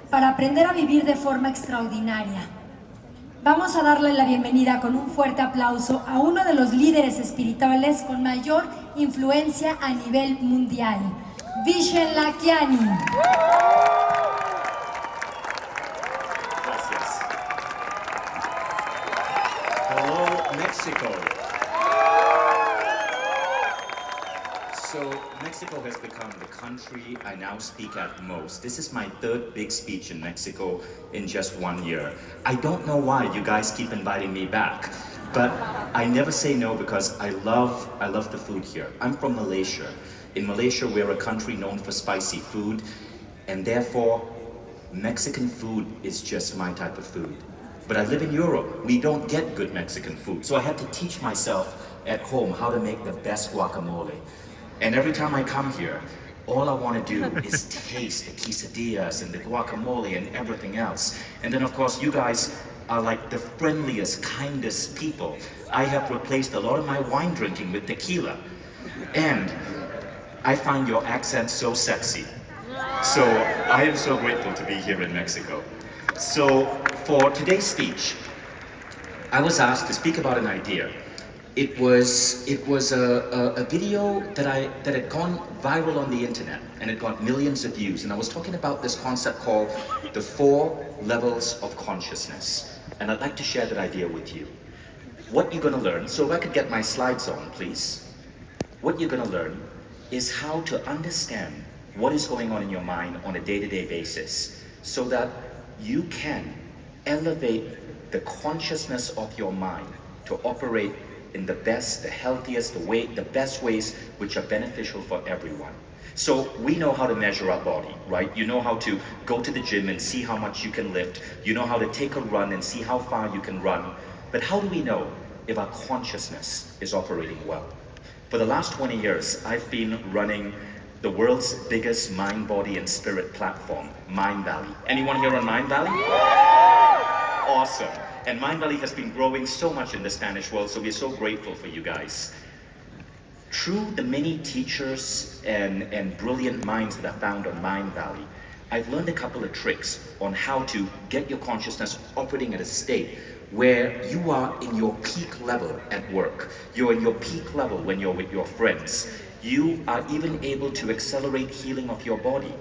para aprender a vivir de forma extraordinaria. Vamos a darle la bienvenida con un fuerte aplauso a uno de los líderes espirituales con mayor influencia a nivel mundial, Vishen Lakhiani. Gracias. Hello, Mexico. So Mexico has become the country I now speak at most. This is my third big speech in Mexico in just 1 year. I don't know why you guys keep inviting me back, but I never say no because I love the food here. I'm from Malaysia. In Malaysia, we're a country known for spicy food, and therefore Mexican food is just my type of food. But I live in Europe. We don't get good Mexican food, so I had to teach myself at home how to make the best guacamole. And every time I come here, all I want to do is taste the quesadillas and the guacamole and everything else. And then of course you guys are like the friendliest, kindest people. I have replaced a lot of my wine drinking with tequila. And I find your accent so sexy. So I am so grateful to be here in Mexico. So for today's speech, I was asked to speak about an idea. It was a video that had gone viral on the internet, and it got millions of views. And I was talking about this concept called the 4 levels of consciousness. And I'd like to share that idea with you. What you're going to learn, so if I could get my slides on, please. What you're going to learn is how to understand what is going on in your mind on a day-to-day basis, so that you can elevate the consciousness of your mind to operate in the best, the healthiest, the best ways which are beneficial for everyone. So we know how to measure our body, right? You know how to go to the gym and see how much you can lift. You know how to take a run and see how far you can run. But how do we know if our consciousness is operating well? For the last 20 years, I've been running the world's biggest mind, body, and spirit platform, Mind Valley. Anyone here on Mind Valley? Awesome. And Mind Valley has been growing so much in the Spanish world, so we're so grateful for you guys. Through the many teachers and brilliant minds that I found on Mind Valley, I've learned a couple of tricks on how to get your consciousness operating at a state where you are in your peak level at work. You're in your peak level when you're with your friends. You are even able to accelerate healing of your body.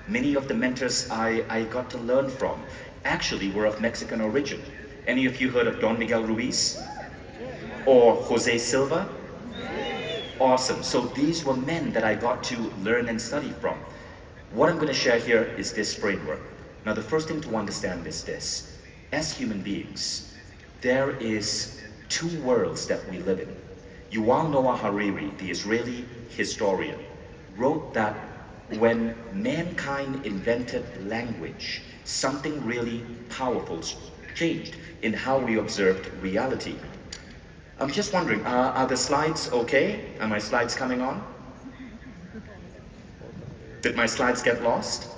Many of the mentors I got to learn from actually were of Mexican origin. Any of you heard of Don Miguel Ruiz? Or Jose Silva? Awesome. So these were men that I got to learn and study from. What I'm going to share here is this framework. Now the first thing to understand is this. As human beings, there is 2 worlds that we live in. Yuval Noah Harari, the Israeli historian, wrote that when mankind invented language, something really powerful changed in how we observed reality. I'm just wondering, are the slides okay? Are my slides coming on? Did my slides get lost?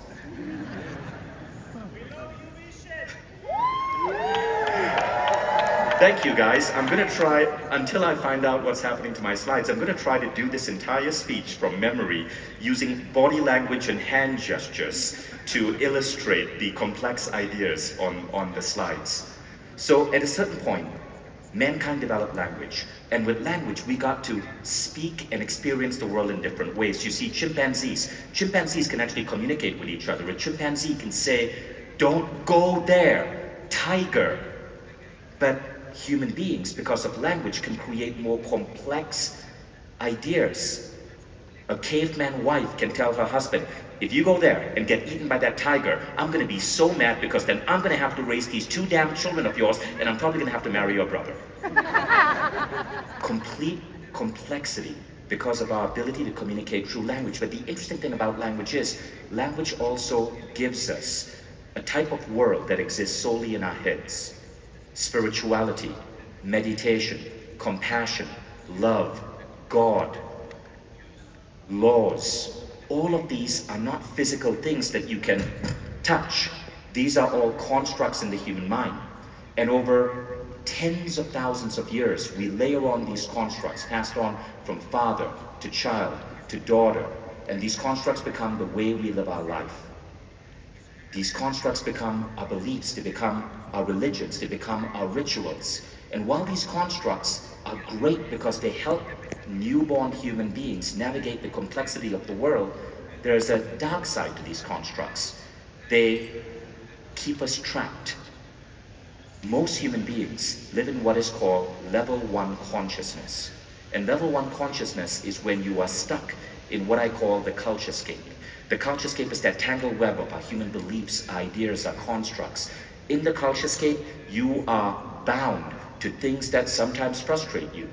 Thank you guys. I'm gonna try, until I find out what's happening to my slides, I'm gonna try to do this entire speech from memory using body language and hand gestures to illustrate the complex ideas on the slides. So at a certain point, mankind developed language. And with language, we got to speak and experience the world in different ways. You see, chimpanzees can actually communicate with each other. A chimpanzee can say, "Don't go there, tiger." But human beings, because of language, can create more complex ideas. A caveman wife can tell her husband, "If you go there and get eaten by that tiger, I'm gonna be so mad because then I'm gonna have to raise these 2 damn children of yours and I'm probably gonna have to marry your brother." Complete complexity because of our ability to communicate through language. But the interesting thing about language is, language also gives us a type of world that exists solely in our heads. Spirituality, meditation, compassion, love, God, laws. All of these are not physical things that you can touch. These are all constructs in the human mind. And over tens of thousands of years, we layer on these constructs, passed on from father to child to daughter, and these constructs become the way we live our life. These constructs become our beliefs, they become our religions, they become our rituals. And while these constructs are great because they help newborn human beings navigate the complexity of the world, there is a dark side to these constructs. They keep us trapped. Most human beings live in what is called level 1 consciousness. And level 1 consciousness is when you are stuck in what I call the culturescape. The culturescape is that tangled web of our human beliefs, ideas, our constructs. In the culturescape, you are bound to things that sometimes frustrate you.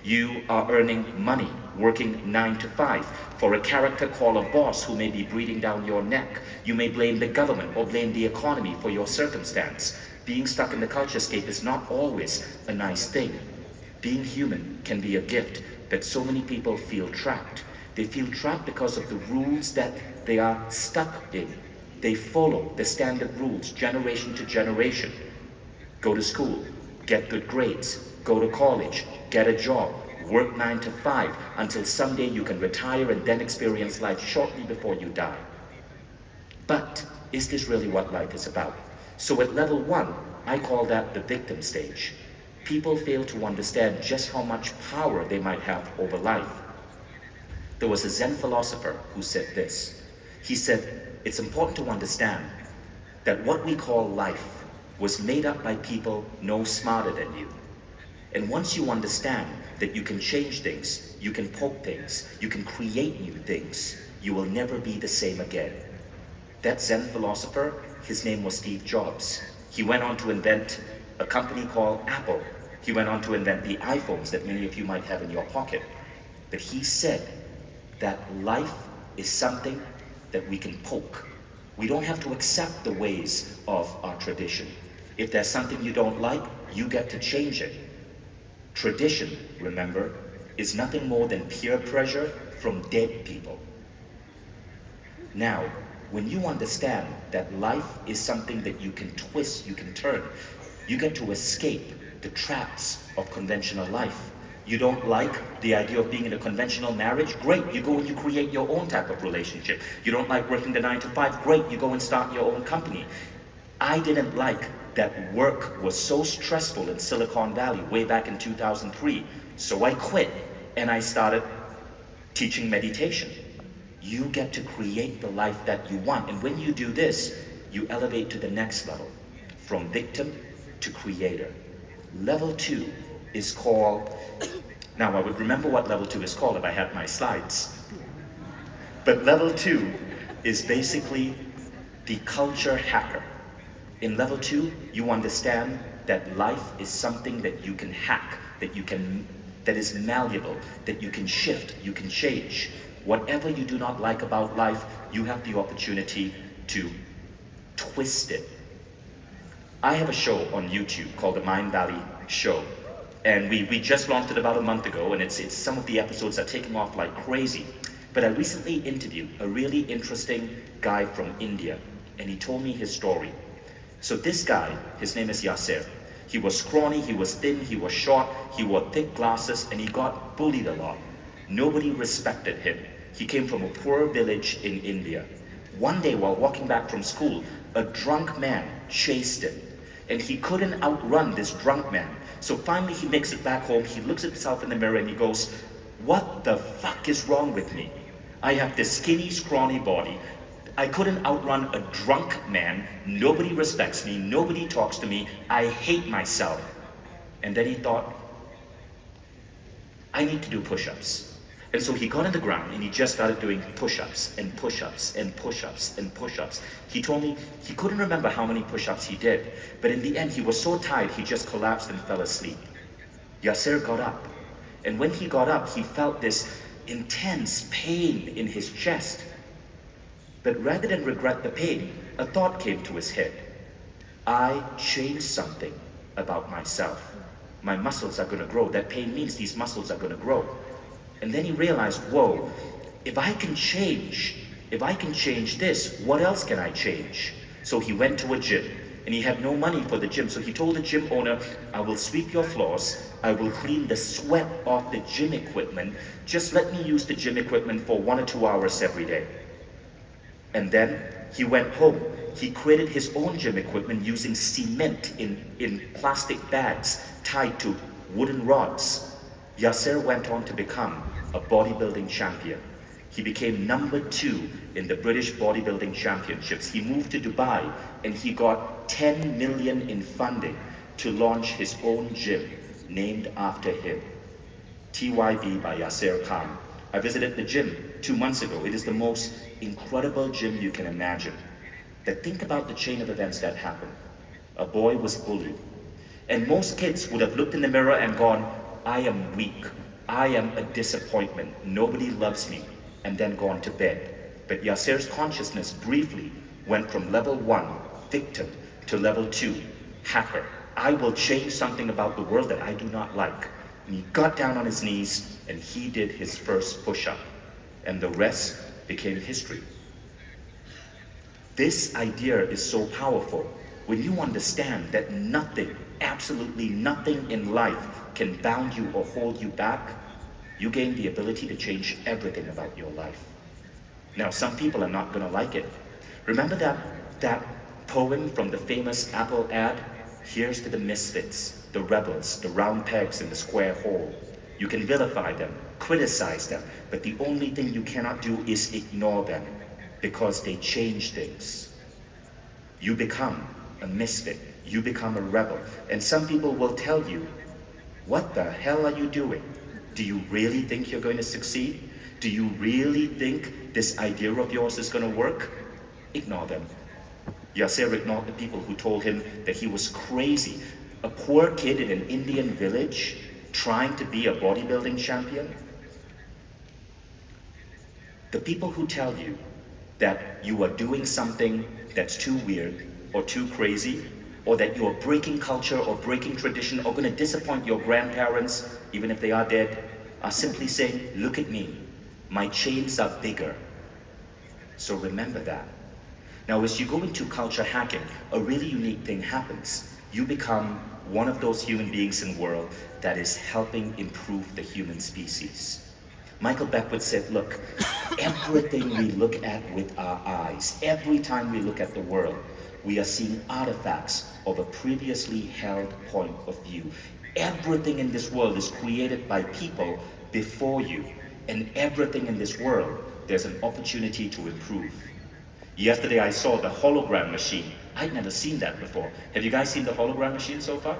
You are earning money, working 9 to 5, for a character called a boss who may be breathing down your neck. You may blame the government or blame the economy for your circumstance. Being stuck in the culturescape is not always a nice thing. Being human can be a gift, but so many people feel trapped. They feel trapped because of the rules that they are stuck in. They follow the standard rules, generation to generation. Go to school, get good grades, go to college, get a job, work 9 to 5, until someday you can retire and then experience life shortly before you die. But is this really what life is about? So at level 1, I call that the victim stage. People fail to understand just how much power they might have over life. There was a Zen philosopher who said this. He said, it's important to understand that what we call life was made up by people no smarter than you. And once you understand that you can change things, you can poke things, you can create new things, you will never be the same again. That Zen philosopher, his name was Steve Jobs. He went on to invent a company called Apple. He went on to invent the iPhones that many of you might have in your pocket. But he said that life is something that we can poke. We don't have to accept the ways of our tradition. If there's something you don't like, you get to change it. Tradition, remember, is nothing more than peer pressure from dead people. Now, when you understand that life is something that you can twist, you can turn, you get to escape the traps of conventional life. You don't like the idea of being in a conventional marriage? Great, you go and you create your own type of relationship. You don't like working the 9 to 5? Great, you go and start your own company. I didn't like that work was so stressful in Silicon Valley way back in 2003. So I quit and I started teaching meditation. You get to create the life that you want. And when you do this, you elevate to the next level, from victim to creator. Level 2 is called, now I would remember what level 2 is called if I had my slides. But level 2 is basically the culture hacker. In level 2, you understand that life is something that you can hack, that is malleable, that you can shift, you can change. Whatever you do not like about life, you have the opportunity to twist it. I have a show on YouTube called the Mind Valley Show. And we just launched it about a month ago, and it's some of the episodes are taking off like crazy. But I recently interviewed a really interesting guy from India, and he told me his story. So this guy, his name is Yasser. He was scrawny, he was thin, he was short, he wore thick glasses, and he got bullied a lot. Nobody respected him. He came from a poor village in India. One day while walking back from school, a drunk man chased him, and he couldn't outrun this drunk man. So finally he makes it back home, he looks at himself in the mirror and he goes, what the fuck is wrong with me? I have this skinny, scrawny body. I couldn't outrun a drunk man. Nobody respects me, nobody talks to me. I hate myself. And then he thought, I need to do push-ups. And so he got on the ground and he just started doing push-ups and push-ups and push-ups and push-ups. He told me he couldn't remember how many push-ups he did, but in the end he was so tired he just collapsed and fell asleep. Yasser got up, and when he got up he felt this intense pain in his chest. But rather than regret the pain, a thought came to his head. I changed something about myself. My muscles are going to grow. That pain means these muscles are going to grow. And then he realized, whoa, if I can change this, what else can I change? So he went to a gym, and he had no money for the gym. So he told the gym owner, I will sweep your floors, I will clean the sweat off the gym equipment. Just let me use the gym equipment for 1 or 2 hours every day. And then he went home. He created his own gym equipment using cement in plastic bags tied to wooden rods. Yasser went on to become a bodybuilding champion. He became number 2 in the British bodybuilding championships. He moved to Dubai and he got 10 million in funding to launch his own gym named after him. TYB by Yasser Khan. I visited the gym 2 months ago. It is the most incredible gym you can imagine. But think about the chain of events that happened. A boy was bullied. And most kids would have looked in the mirror and gone, I am weak. I am a disappointment. Nobody loves me. And then gone to bed. But Yasser's consciousness briefly went from level 1, victim, to level 2, hacker. I will change something about the world that I do not like. And he got down on his knees and he did his first push-up. And the rest became history. This idea is so powerful when you understand that nothing, absolutely nothing in life can bound you or hold you back. You gain the ability to change everything about your life. Now, some people are not going to like it. Remember that poem from the famous Apple ad? Here's to the misfits, the rebels, the round pegs in the square hole. You can vilify them, criticize them, but the only thing you cannot do is ignore them because they change things. You become a misfit, you become a rebel, and some people will tell you, what the hell are you doing? Do you really think you're going to succeed? Do you really think this idea of yours is going to work? Ignore them. Yasser ignored the people who told him that he was crazy. A poor kid in an Indian village trying to be a bodybuilding champion. The people who tell you that you are doing something that's too weird or too crazy, or that you are breaking culture or breaking tradition or going to disappoint your grandparents, even if they are dead, are simply saying, look at me, my chains are bigger. So remember that. Now, as you go into culture hacking, a really unique thing happens. You become one of those human beings in the world that is helping improve the human species. Michael Beckwith said, look, everything we look at with our eyes, every time we look at the world, we are seeing artifacts of a previously held point of view. Everything in this world is created by people before you, and everything in this world, there's an opportunity to improve. Yesterday I saw the hologram machine. I'd never seen that before. Have you guys seen the hologram machine so far?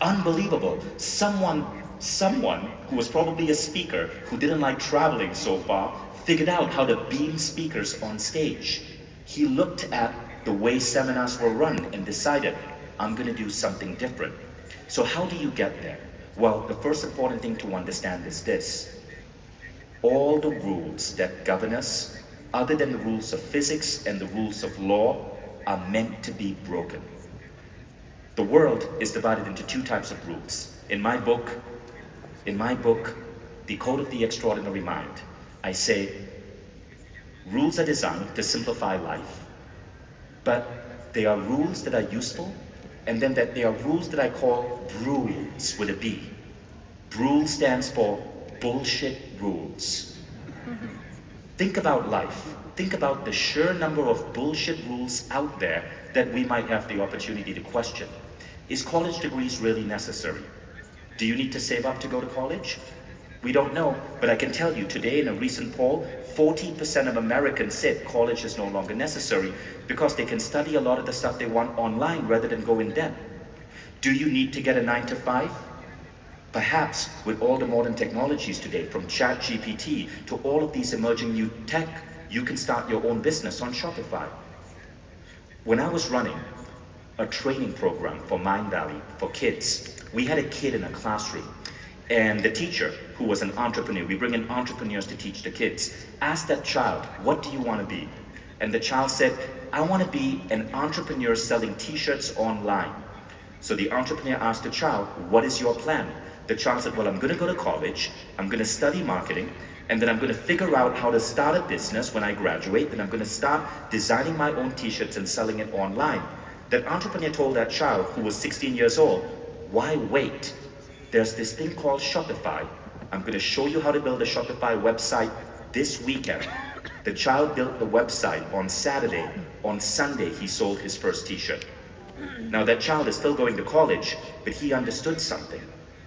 Unbelievable. Someone who was probably a speaker who didn't like traveling so far figured out how to beam speakers on stage. He looked at the way seminars were run and decided, I'm going to do something different. So how do you get there? Well, the first important thing to understand is this. All the rules that govern us, other than the rules of physics and the rules of law, are meant to be broken. The world is divided into 2 types of rules. In my book, The Code of the Extraordinary Mind, I say, rules are designed to simplify life, but they are rules that are useful, and then that they are rules that I call BRULES with a B. BRULE stands for bullshit rules. Think about life. Think about the sheer number of bullshit rules out there that we might have the opportunity to question. Is college degrees really necessary? Do you need to save up to go to college? We don't know, but I can tell you today in a recent poll, 40% of Americans said college is no longer necessary because they can study a lot of the stuff they want online rather than go in debt. Do you need to get a 9 to 5? Perhaps with all the modern technologies today, from ChatGPT to all of these emerging new tech, you can start your own business on Shopify. When I was running a training program for Mindvalley for kids, we had a kid in a classroom, and the teacher, who was an entrepreneur, we bring in entrepreneurs to teach the kids, asked that child, what do you want to be? And the child said, I want to be an entrepreneur selling t-shirts online. So the entrepreneur asked the child, what is your plan? The child said, well, I'm going to go to college, I'm going to study marketing, and then I'm going to figure out how to start a business when I graduate, then I'm going to start designing my own t-shirts and selling it online. That entrepreneur told that child, who was 16 years old, why wait? There's this thing called Shopify. I'm going to show you how to build a Shopify website this weekend. The child built the website on Saturday. On Sunday, he sold his first t-shirt. Now that child is still going to college, but he understood something.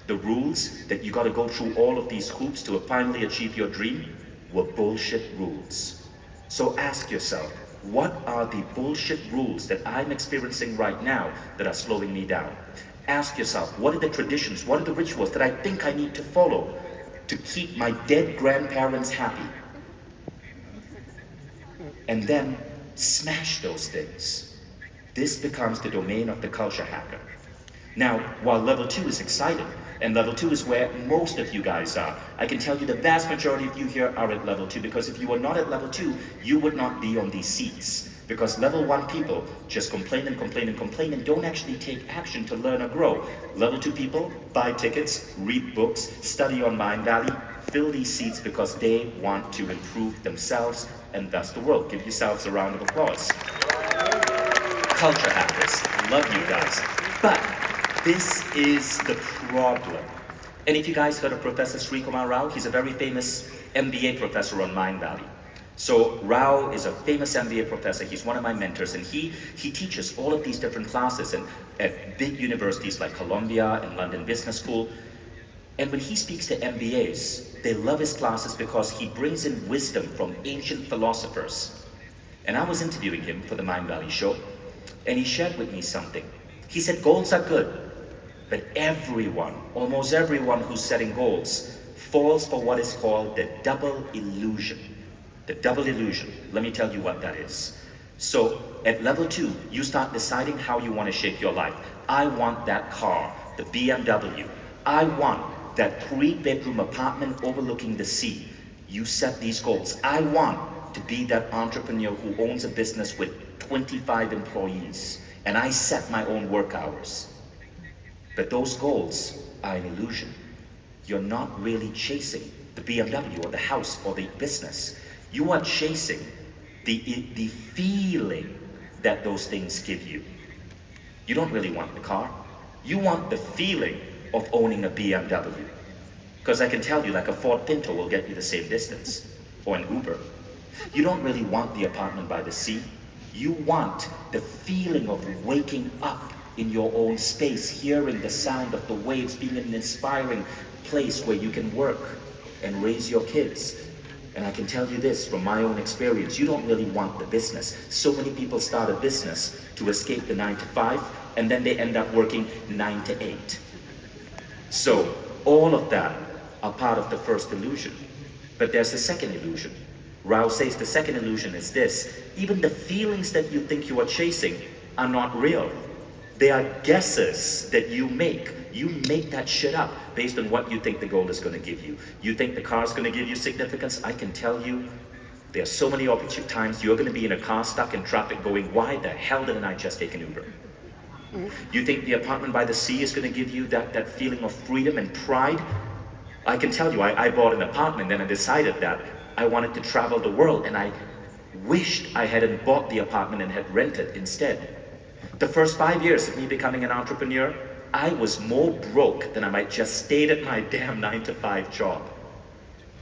The rules that you got to go through all of these hoops to finally achieve your dream were bullshit rules. So ask yourself, what are the bullshit rules that I'm experiencing right now that are slowing me down? Ask yourself, what are the traditions, what are the rituals that I think I need to follow to keep my dead grandparents happy? And then smash those things. This becomes the domain of the culture hacker. Now, while level 2 is exciting, and level 2 is where most of you guys are, I can tell you the vast majority of you here are at level 2, because if you were not at level 2, you would not be on these seats. Because level 1 people just complain and complain and complain and don't actually take action to learn or grow. Level 2 people buy tickets, read books, study on Mindvalley, fill these seats because they want to improve themselves and thus the world. Give yourselves a round of applause. Culture hackers, love you guys. But this is the problem. And if you guys heard of Professor Sri Kumar Rao, he's a very famous MBA professor on Mindvalley. So Rao is a famous MBA professor. He's one of my mentors, and he teaches all of these different classes at big universities like Columbia and London Business School. And when he speaks to MBAs, they love his classes because he brings in wisdom from ancient philosophers. And I was interviewing him for the Mindvalley show, and he shared with me something. He said goals are good, but everyone, almost everyone who's setting goals, falls for what is called the double illusion. The double illusion, let me tell you what that is. So at level 2, you start deciding how you want to shape your life. I want that car, the BMW. I want that 3-bedroom apartment overlooking the sea. You set these goals. I want to be that entrepreneur who owns a business with 25 employees, and I set my own work hours. But those goals are an illusion. You're not really chasing the BMW or the house or the business. You are chasing the feeling that those things give you. You don't really want the car. You want the feeling of owning a BMW. Because I can tell you, like a Ford Pinto will get you the same distance, or an Uber. You don't really want the apartment by the sea. You want the feeling of waking up in your own space, hearing the sound of the waves, being in an inspiring place where you can work and raise your kids. And I can tell you this from my own experience, you don't really want the business. So many people start a business to escape the 9 to 5, and then they end up working 9 to 8. So all of that are part of the first illusion. But there's a second illusion. Rao says the second illusion is this: even the feelings that you think you are chasing are not real. They are guesses that you make. You make that shit up based on what you think the goal is going to give you. You think the car is going to give you significance? I can tell you, there are so many opportune times you're going to be in a car stuck in traffic going, why the hell didn't I just take an Uber? You think the apartment by the sea is going to give you that feeling of freedom and pride? I can tell you, I bought an apartment and I decided that I wanted to travel the world, and I wished I hadn't bought the apartment and had rented instead. The first 5 years of me becoming an entrepreneur, I was more broke than I might just stayed at my damn 9 to 5 job.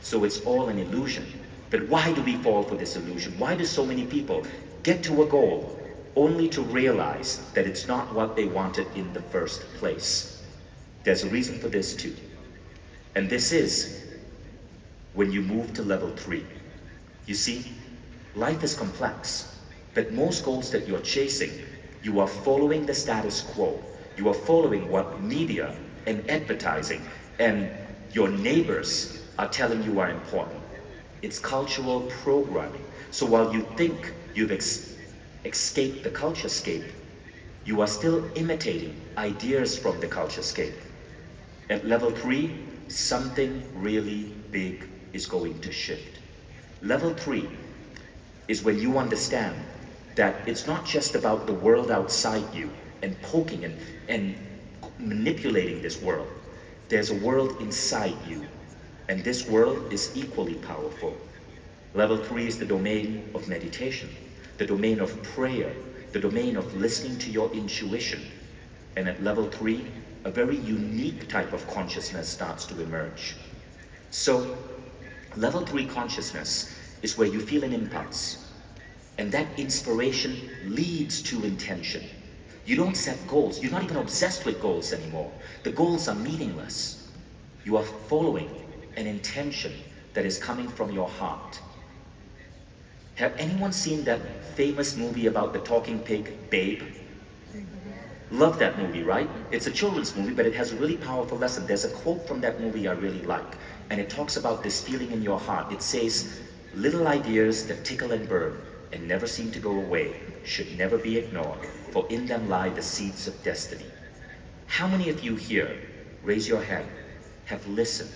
So it's all an illusion. But why do we fall for this illusion? Why do so many people get to a goal only to realize that it's not what they wanted in the first place? There's a reason for this too. And this is when you move to level 3. You see, life is complex, but most goals that you're chasing, you are following the status quo. You are following what media and advertising and your neighbors are telling you are important. It's cultural programming. So while you think you've escaped the culturescape, you are still imitating ideas from the culturescape. At level 3, something really big is going to shift. Level 3 is when you understand that it's not just about the world outside you and poking and manipulating this world. There's a world inside you, and this world is equally powerful. Level 3 is the domain of meditation, the domain of prayer, the domain of listening to your intuition. And at level 3, a very unique type of consciousness starts to emerge. So, level 3 consciousness is where you feel an impulse, and that inspiration leads to intention. You don't set goals. You're not even obsessed with goals anymore. The goals are meaningless. You are following an intention that is coming from your heart. Have anyone seen that famous movie about the talking pig, Babe? Love that movie, right? It's a children's movie, but it has a really powerful lesson. There's a quote from that movie I really like, and it talks about this feeling in your heart. It says, little ideas that tickle and burn and never seem to go away should never be ignored, for in them lie the seeds of destiny. How many of you here, raise your hand, have listened,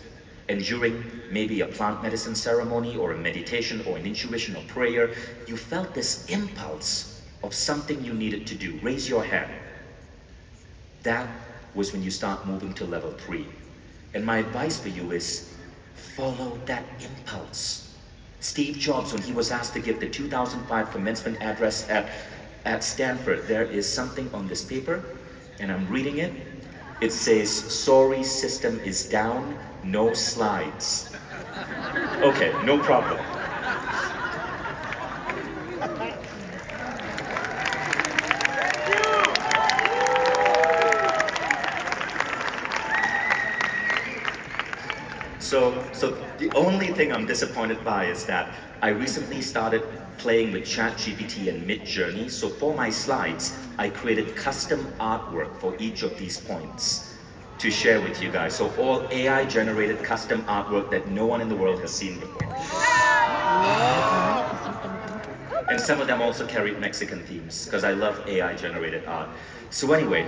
and during maybe a plant medicine ceremony or a meditation or an intuition or prayer, you felt this impulse of something you needed to do? Raise your hand. That was when you start moving to level 3. And my advice for you is, follow that impulse. Steve Jobs, when he was asked to give the 2005 commencement address at Stanford, there is something on this paper, and I'm reading it. It says, sorry, system is down, no slides. Okay, no problem. So the only thing I'm disappointed by is that I recently started playing with ChatGPT and Midjourney. So for my slides, I created custom artwork for each of these points to share with you guys. So all AI generated custom artwork that no one in the world has seen before. And some of them also carried Mexican themes, because I love AI generated art. So anyway,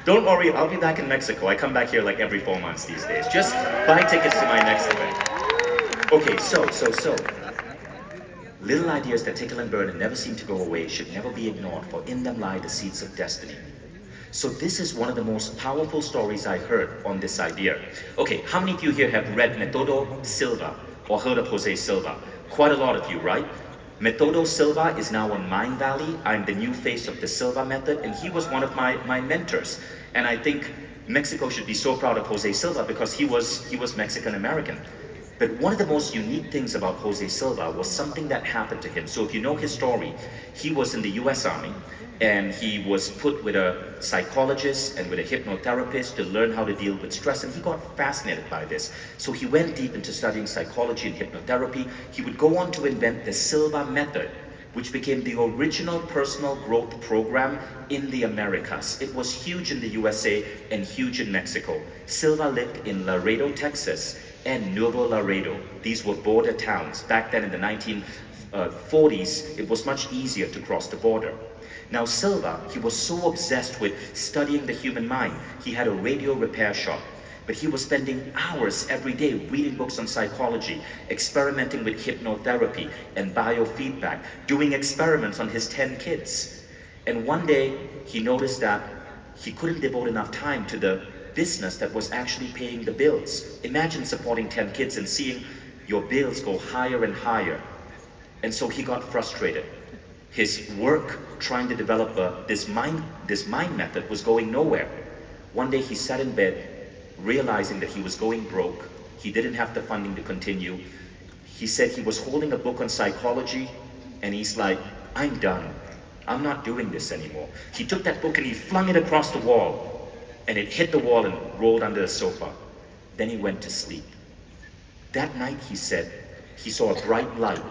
don't worry, I'll be back in Mexico. I come back here like every 4 months these days. Just buy tickets to my next event. Okay, so. Little ideas that tickle and burn and never seem to go away should never be ignored, for in them lie the seeds of destiny. So this is one of the most powerful stories I heard on this idea. Okay, how many of you here have read Metodo Silva or heard of Jose Silva? Quite a lot of you, right? Metodo Silva is now on Mind Valley. I'm the new face of the Silva method, and he was one of my mentors. And I think Mexico should be so proud of Jose Silva because he was Mexican-American. But one of the most unique things about Jose Silva was something that happened to him. So if you know his story, he was in the US Army, and he was put with a psychologist and with a hypnotherapist to learn how to deal with stress, and he got fascinated by this. So he went deep into studying psychology and hypnotherapy. He would go on to invent the Silva method, which became the original personal growth program in the Americas. It was huge in the USA and huge in Mexico. Silva lived in Laredo, Texas, and Nuevo Laredo. These were border towns. Back then in the 1940s, it was much easier to cross the border. Now Silva, he was so obsessed with studying the human mind. He had a radio repair shop, but he was spending hours every day reading books on psychology, experimenting with hypnotherapy and biofeedback, doing experiments on his 10 kids. And one day, he noticed that he couldn't devote enough time to the business that was actually paying the bills. Imagine supporting 10 kids and seeing your bills go higher and higher. And so he got frustrated. His work trying to develop this mind method was going nowhere. One day he sat in bed, realizing that he was going broke. He didn't have the funding to continue. He said he was holding a book on psychology, and he's like, I'm done. I'm not doing this anymore. He took that book and he flung it across the wall, and it hit the wall and rolled under the sofa. Then he went to sleep. That night, he said, he saw a bright light.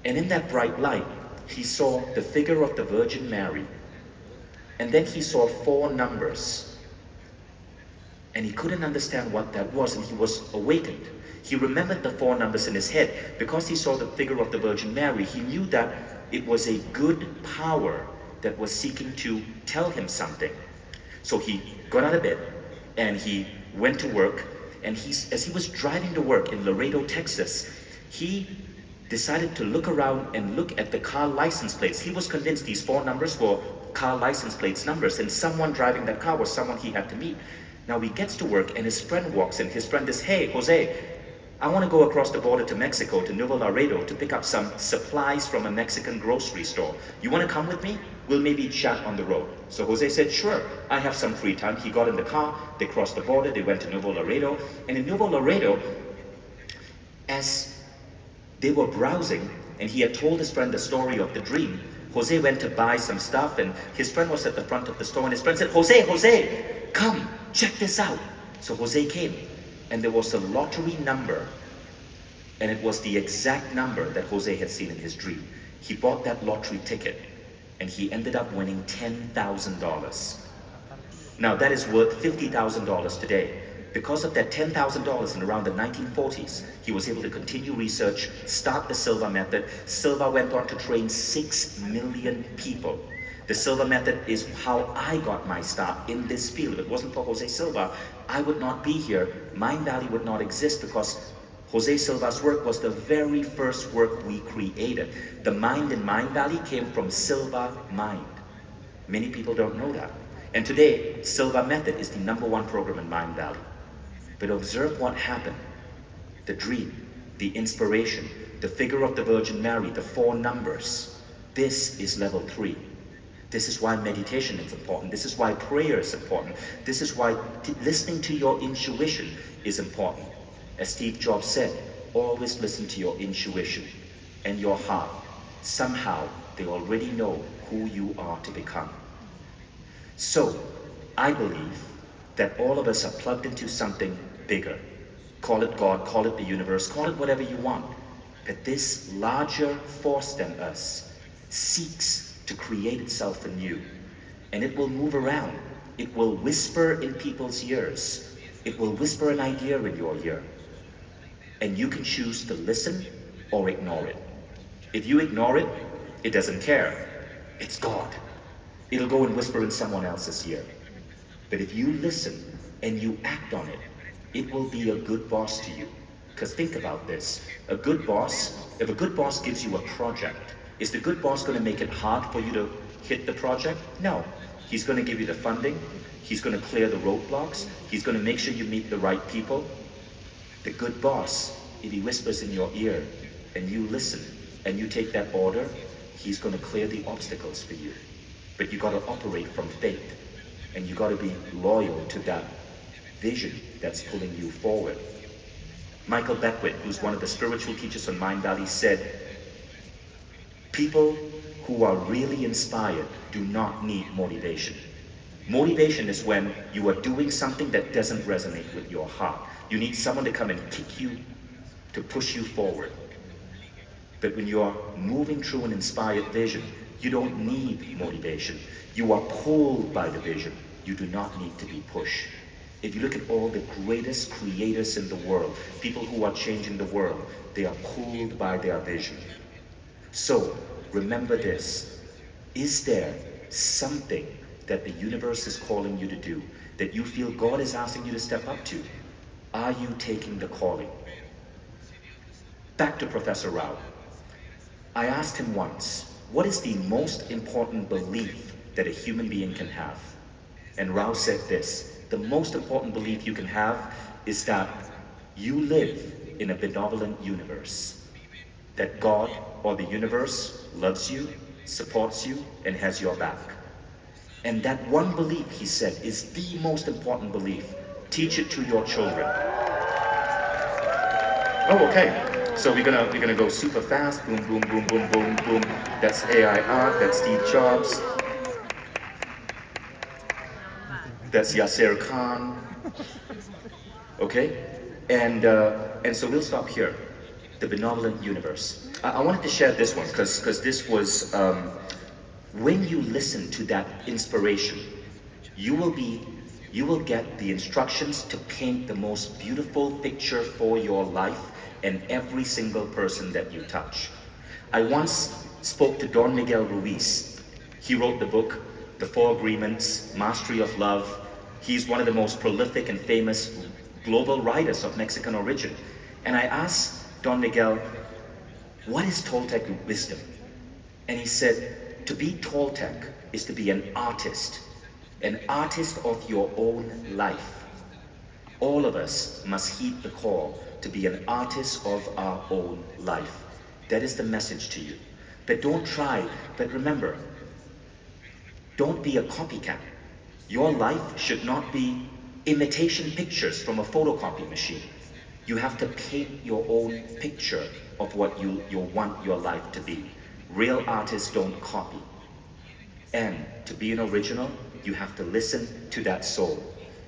And in that bright light, he saw the figure of the Virgin Mary. And then he saw 4 numbers. And he couldn't understand what that was, and he was awakened. He remembered the 4 numbers in his head. Because he saw the figure of the Virgin Mary, he knew that it was a good power that was seeking to tell him something. So he got out of bed and he went to work, and as he was driving to work in Laredo, Texas, he decided to look around and look at the car license plates. He was convinced these 4 numbers were car license plates numbers, and someone driving that car was someone he had to meet. Now he gets to work and his friend walks in. His friend is, hey, Jose, I want to go across the border to Mexico, to Nuevo Laredo, to pick up some supplies from a Mexican grocery store. You want to come with me? We'll maybe chat on the road. So Jose said, sure, I have some free time. He got in the car, they crossed the border, they went to Nuevo Laredo. And in Nuevo Laredo, as they were browsing, and he had told his friend the story of the dream, Jose went to buy some stuff, and his friend was at the front of the store, and his friend said, Jose, come, check this out. So Jose came, and there was a lottery number, and it was the exact number that Jose had seen in his dream. He bought that lottery ticket, and he ended up winning $10,000. Now that is worth $50,000 today. Because of that $10,000 in around the 1940s, he was able to continue research, start the Silva method. Silva went on to train 6 million people. The Silva method is how I got my start in this field. If it wasn't for Jose Silva, I would not be here. Mind Valley would not exist because Jose Silva's work was the very first work we created. The mind in Mind Valley came from Silva Mind. Many people don't know that. And today, Silva Method is the #1 program in Mind Valley. But observe what happened. The dream, the inspiration, the figure of the Virgin Mary, the 4 numbers. This is level 3. This is why meditation is important. This is why prayer is important. This is why listening to your intuition is important. As Steve Jobs said, always listen to your intuition and your heart. Somehow, they already know who you are to become. So, I believe that all of us are plugged into something bigger. Call it God, call it the universe, call it whatever you want. But this larger force than us seeks to create itself anew. And it will move around. It will whisper in people's ears. It will whisper an idea in your ear. And you can choose to listen or ignore it. If you ignore it, it doesn't care. It's God. It'll go and whisper in someone else's ear. But if you listen and you act on it, it will be a good boss to you. Because think about this. A good boss, if a good boss gives you a project, is the good boss going to make it hard for you to hit the project? No. He's going to give you the funding. He's going to clear the roadblocks. He's going to make sure you meet the right people. The good boss, if he whispers in your ear and you listen and you take that order, he's going to clear the obstacles for you. But you got to operate from faith. And you got to be loyal to that vision that's pulling you forward. Michael Beckwith, who's one of the spiritual teachers on Mind Valley, said, people who are really inspired do not need motivation. Motivation is when you are doing something that doesn't resonate with your heart. You need someone to come and kick you, to push you forward. But when you are moving through an inspired vision, you don't need motivation. You are pulled by the vision. You do not need to be pushed. If you look at all the greatest creators in the world, people who are changing the world, they are pulled by their vision. So, remember this. Is there something that the universe is calling you to do, that you feel God is asking you to step up to? Are you taking the calling? Back to Professor Rao. I asked him once, what is the most important belief that a human being can have? And Rao said this, the most important belief you can have is that you live in a benevolent universe. That God or the universe loves you, supports you, and has your back. And that one belief, he said, is the most important belief. Teach it to your children. Oh, okay. So we're gonna go super fast. Boom, boom, boom, boom, boom, boom. That's AI art. That's Steve Jobs. That's Yasser Khan. Okay, and so we'll stop here. The benevolent universe. I wanted to share this one because this was when you listen to that inspiration, you will get the instructions to paint the most beautiful picture for your life and every single person that you touch. I once spoke to Don Miguel Ruiz. He wrote the book, The 4 Agreements, Mastery of Love. He's one of the most prolific and famous global writers of Mexican origin. And I asked Don Miguel, what is Toltec wisdom? And he said, to be Toltec is to be an artist of your own life. All of us must heed the call to be an artist of our own life. That is the message to you. But don't try, but remember, don't be a copycat. Your life should not be imitation pictures from a photocopy machine. You have to paint your own picture of what you want your life to be. Real artists don't copy. And to be an original, you have to listen to that soul.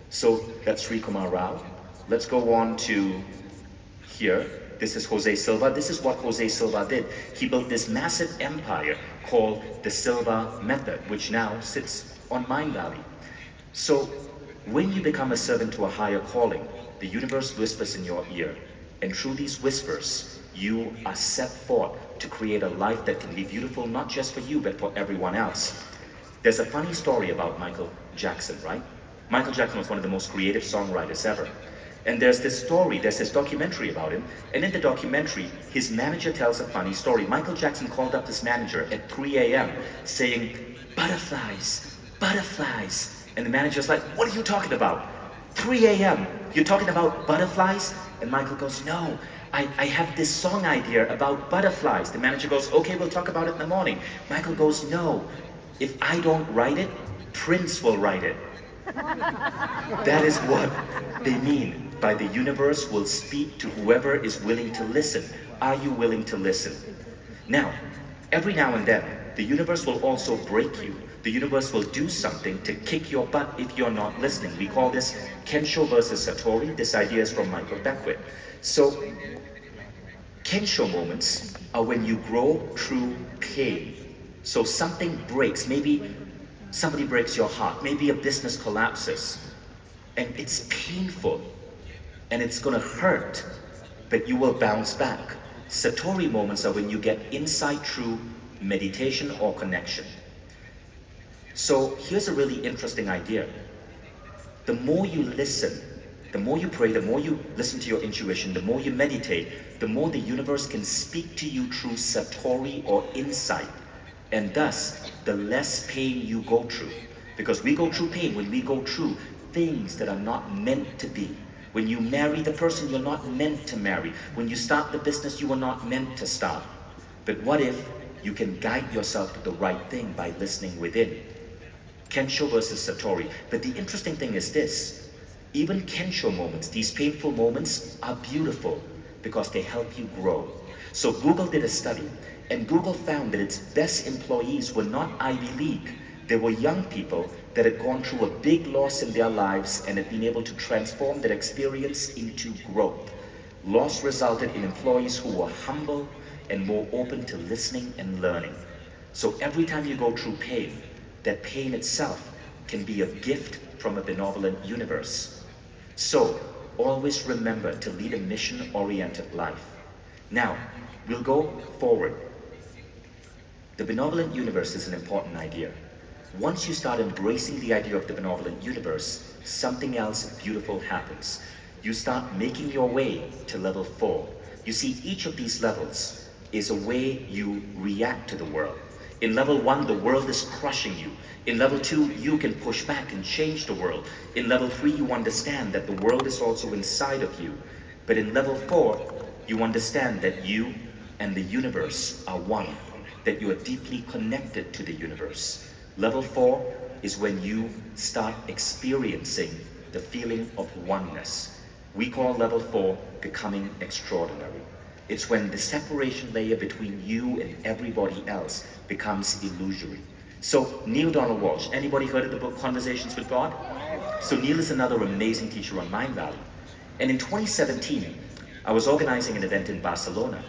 So that's Sri Kumar Rao. Let's go on to here. This is Jose Silva. This is what Jose Silva did. He built this massive empire called the Silva Method, which now sits on Mind Valley. So when you become a servant to a higher calling, the universe whispers in your ear. And through these whispers, you are set forth to create a life that can be beautiful, not just for you, but for everyone else. There's a funny story about Michael Jackson, right? Michael Jackson was one of the most creative songwriters ever. And there's this story, there's this documentary about him. And in the documentary, his manager tells a funny story. Michael Jackson called up his manager at 3 a.m. saying, "Butterflies, butterflies." And the manager's like, "What are you talking about? 3 a.m., you're talking about butterflies?" And Michael goes, "No, I have this song idea about butterflies." The manager goes, "Okay, we'll talk about it in the morning." Michael goes, "No, if I don't write it, Prince will write it." That is what they mean by the universe will speak to whoever is willing to listen. Are you willing to listen? Now, every now and then, the universe will also break you. The universe will do something to kick your butt if you're not listening. We call this Kensho versus Satori. This idea is from Michael Beckwith. So, Kensho moments are when you grow through pain. So something breaks, maybe somebody breaks your heart, maybe a business collapses, and it's painful, and it's gonna hurt, but you will bounce back. Satori moments are when you get insight through meditation or connection. So here's a really interesting idea. The more you listen, the more you pray, the more you listen to your intuition, the more you meditate, the more the universe can speak to you through Satori or insight. And thus, the less pain you go through. Because we go through pain when we go through things that are not meant to be. When you marry the person you're not meant to marry. When you start the business you were not meant to start. But what if you can guide yourself to the right thing by listening within? Kensho versus Satori. But the interesting thing is this. Even Kensho moments, these painful moments, are beautiful because they help you grow. So Google did a study. And Google found that its best employees were not Ivy League. They were young people that had gone through a big loss in their lives and had been able to transform that experience into growth. Loss resulted in employees who were humble and more open to listening and learning. So every time you go through pain, that pain itself can be a gift from a benevolent universe. So always remember to lead a mission-oriented life. Now, we'll go forward. The benevolent universe is an important idea. Once you start embracing the idea of the benevolent universe, something else beautiful happens. You start making your way to level 4. You see, each of these levels is a way you react to the world. In level 1, the world is crushing you. In level 2, you can push back and change the world. In level 3, you understand that the world is also inside of you. But in level 4, you understand that you and the universe are one. That you are deeply connected to the universe. Level 4 is when you start experiencing the feeling of oneness. We call level 4 becoming extraordinary. It's when the separation layer between you and everybody else becomes illusory. So Neil Donald Walsh, anybody heard of the book Conversations with God? So Neil is another amazing teacher on Mind Valley. And in 2017, I was organizing an event in Barcelona,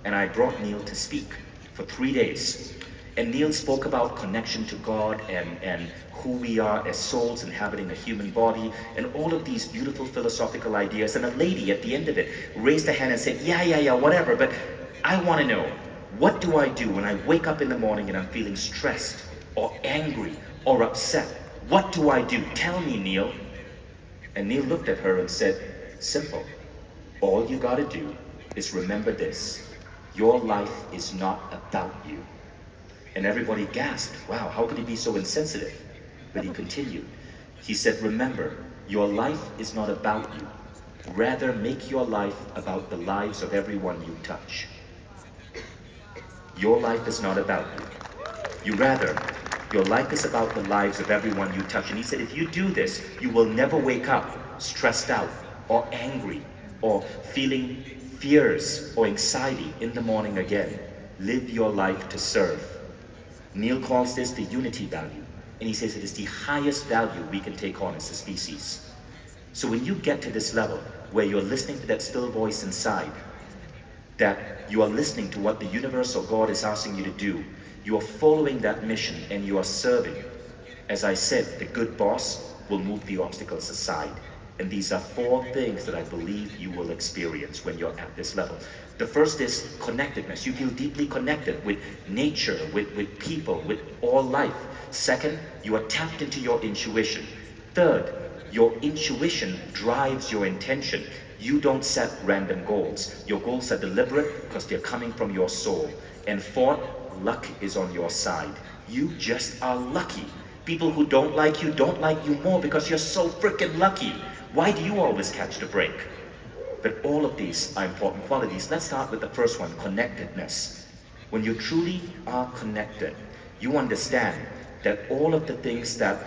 and I brought Neil to speak for 3 days. And Neil spoke about connection to God and who we are as souls inhabiting a human body and all of these beautiful philosophical ideas. And a lady at the end of it raised her hand and said, yeah, whatever, but I want to know, what do I do when I wake up in the morning and I'm feeling stressed or angry or upset? What do I do? Tell me, Neil. And Neil looked at her and said, simple. All you got to do is remember this. Your life is not about you. And everybody gasped, wow, how could he be so insensitive? But he continued. He said, remember, your life is not about you. Rather, make your life about the lives of everyone you touch. Your life is not about you. Your life is about the lives of everyone you touch. And he said, if you do this, you will never wake up stressed out or angry or feeling fears or anxiety in the morning again. Live your life to serve. Neil calls this the unity value. And he says it is the highest value we can take on as a species. So when you get to this level where you're listening to that still voice inside, that you are listening to what the universe or God is asking you to do, you are following that mission and you are serving. As I said, the good boss will move the obstacles aside. And these are 4 things that I believe you will experience when you're at this level. The first is connectedness. You feel deeply connected with nature, with people, with all life. Second, you are tapped into your intuition. Third, your intuition drives your intention. You don't set random goals. Your goals are deliberate because they're coming from your soul. And fourth, luck is on your side. You just are lucky. People who don't like you more because you're so freaking lucky. Why do you always catch the break? But all of these are important qualities. Let's start with the first one, connectedness. When you truly are connected, you understand that all of the things that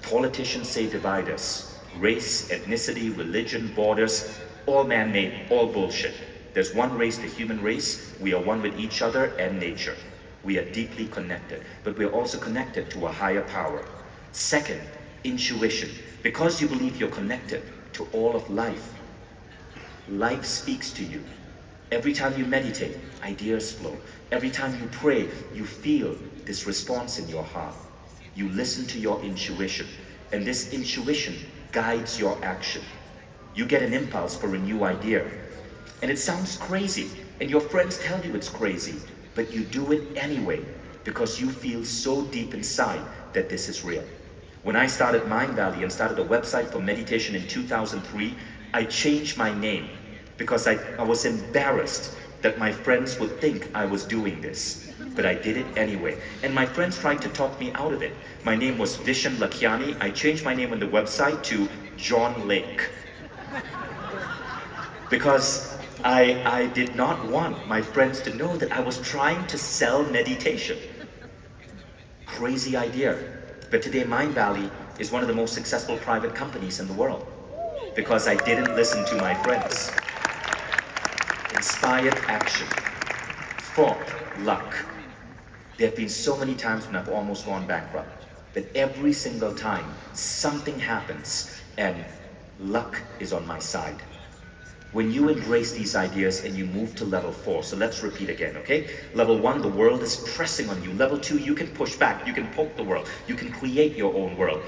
politicians say divide us, race, ethnicity, religion, borders, all man-made, all bullshit. There's one race, the human race. We are one with each other and nature. We are deeply connected, but we're also connected to a higher power. Second, intuition. Because you believe you're connected to all of life, life speaks to you. Every time you meditate, ideas flow. Every time you pray, you feel this response in your heart. You listen to your intuition, and this intuition guides your action. You get an impulse for a new idea, and it sounds crazy, and your friends tell you it's crazy, but you do it anyway because you feel so deep inside that this is real. When I started Mind Valley and started a website for meditation in 2003, I changed my name because I was embarrassed that my friends would think I was doing this. But I did it anyway. And my friends tried to talk me out of it. My name was Vishen Lakhiani. I changed my name on the website to John Lake. Because I did not want my friends to know that I was trying to sell meditation. Crazy idea. But today Mind Valley is one of the most successful private companies in the world because I didn't listen to my friends. Inspired action. Fourth, luck. There have been so many times when I've almost gone bankrupt, but every single time something happens and luck is on my side. When you embrace these ideas and you move to level 4, so let's repeat again, okay? Level 1, the world is pressing on you. Level 2, you can push back, you can poke the world, you can create your own world.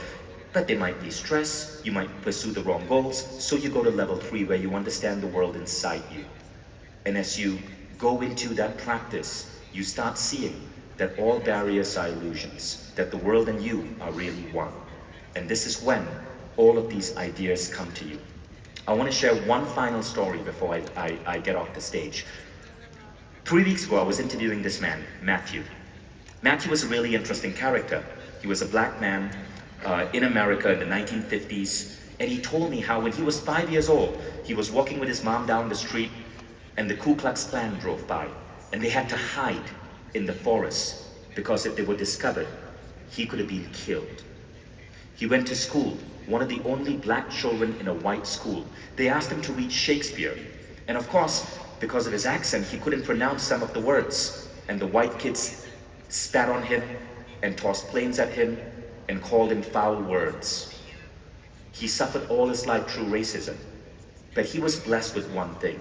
But there might be stress, you might pursue the wrong goals, so you go to level 3 where you understand the world inside you. And as you go into that practice, you start seeing that all barriers are illusions, that the world and you are really one. And this is when all of these ideas come to you. I want to share one final story before I get off the stage. 3 weeks ago, I was interviewing this man, Matthew. Matthew was a really interesting character. He was a black man in America in the 1950s, and he told me how when he was 5 years old, he was walking with his mom down the street, and the Ku Klux Klan drove by, and they had to hide in the forest, because if they were discovered, he could have been killed. He went to school, one of the only black children in a white school. They asked him to read Shakespeare. And of course, because of his accent, he couldn't pronounce some of the words. And the white kids spat on him and tossed planes at him and called him foul words. He suffered all his life through racism. But he was blessed with one thing,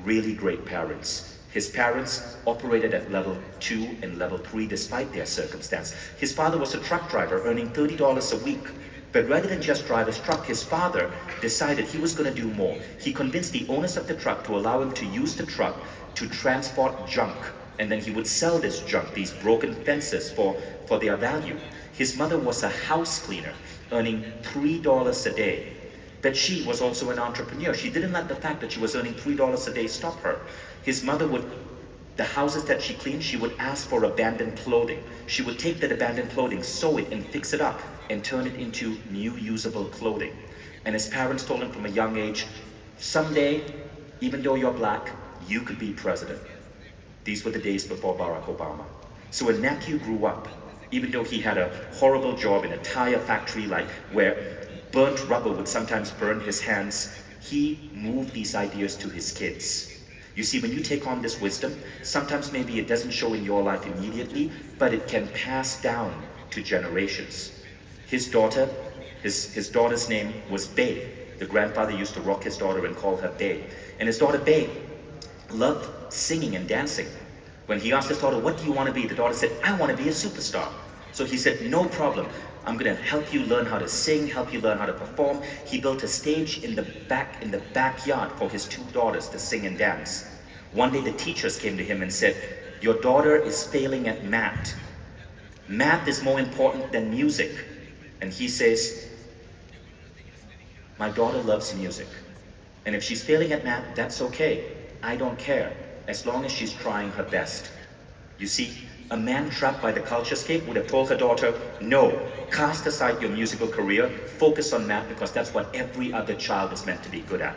really great parents. His parents operated at level 2 and level 3 despite their circumstance. His father was a truck driver earning $30 a week. But rather than just drive his truck, his father decided he was going to do more. He convinced the owners of the truck to allow him to use the truck to transport junk. And then he would sell this junk, these broken fences, for their value. His mother was a house cleaner, earning $3 a day. But she was also an entrepreneur. She didn't let the fact that she was earning $3 a day stop her. His mother would, the houses that she cleaned, she would ask for abandoned clothing. She would take that abandoned clothing, sew it, and fix it up, and turn it into new usable clothing. And his parents told him from a young age, Someday, even though you're black, you could be president. These were the days before Barack Obama. So when nephew grew up, even though he had a horrible job in a tire factory, like where burnt rubber would sometimes burn his hands, he moved these ideas to his kids. You see, when you take on this wisdom, sometimes maybe it doesn't show in your life immediately, but it can pass down to generations. His daughter's name was Bae. The grandfather used to rock his daughter and call her Bae. And his daughter Bae loved singing and dancing. When he asked his daughter, what do you want to be? The daughter said, I want to be a superstar. So he said, no problem. I'm going to help you learn how to sing, help you learn how to perform. He built a stage in the backyard for his two daughters to sing and dance. One day the teachers came to him and said, your daughter is failing at math. Math is more important than music. And he says, my daughter loves music. And if she's failing at math, that's okay. I don't care, as long as she's trying her best. You see, a man trapped by the culturescape would have told her daughter, no, cast aside your musical career, focus on math because that's what every other child is meant to be good at.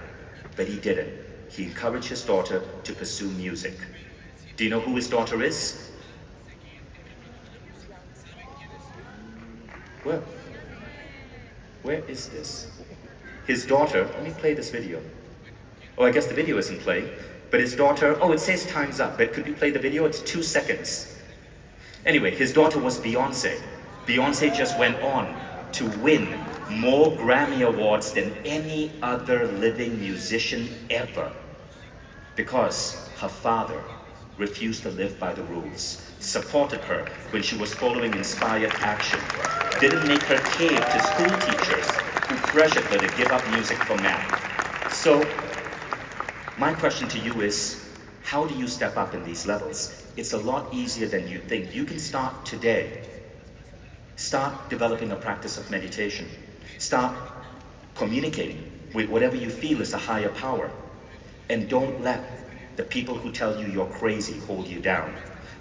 But he didn't. He encouraged his daughter to pursue music. Do you know who his daughter is? Well, where is this? His daughter, let me play this video. Oh, I guess the video isn't playing. But his daughter, oh, it says time's up, but could you play the video? It's 2 seconds. Anyway, his daughter was Beyonce. Beyonce just went on to win more Grammy Awards than any other living musician ever. Because her father refused to live by the rules, supported her when she was following inspired action, didn't make her cave to school teachers who pressured her to give up music for math. So, my question to you is, how do you step up in these levels? It's a lot easier than you think. You can start today. Start developing a practice of meditation. Start communicating with whatever you feel is a higher power. And don't let the people who tell you you're crazy hold you down.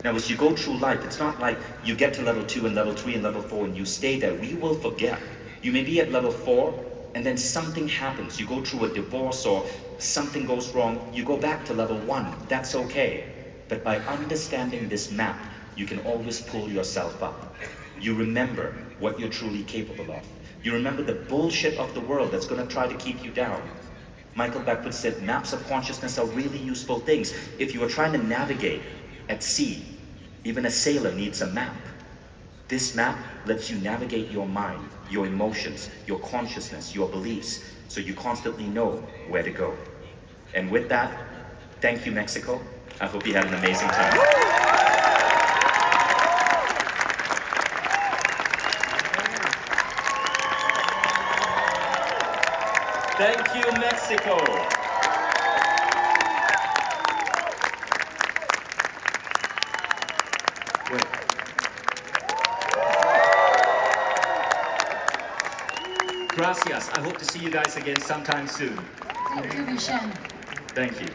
Now, as you go through life, it's not like you get to level 2 and level 3 and level 4 and you stay there. We will forget. You may be at level 4 and then something happens. You go through a divorce or something goes wrong. You go back to level 1. That's okay. But by understanding this map, you can always pull yourself up. You remember what you're truly capable of. You remember the bullshit of the world that's going to try to keep you down. Michael Beckwith said maps of consciousness are really useful things. If you are trying to navigate at sea, even a sailor needs a map. This map lets you navigate your mind, your emotions, your consciousness, your beliefs, so you constantly know where to go. And with that, thank you, Mexico. I hope you had an amazing time. Thank you, Mexico. Wait. Gracias. I hope to see you guys again sometime soon. Thank you, Vishen. Thank you.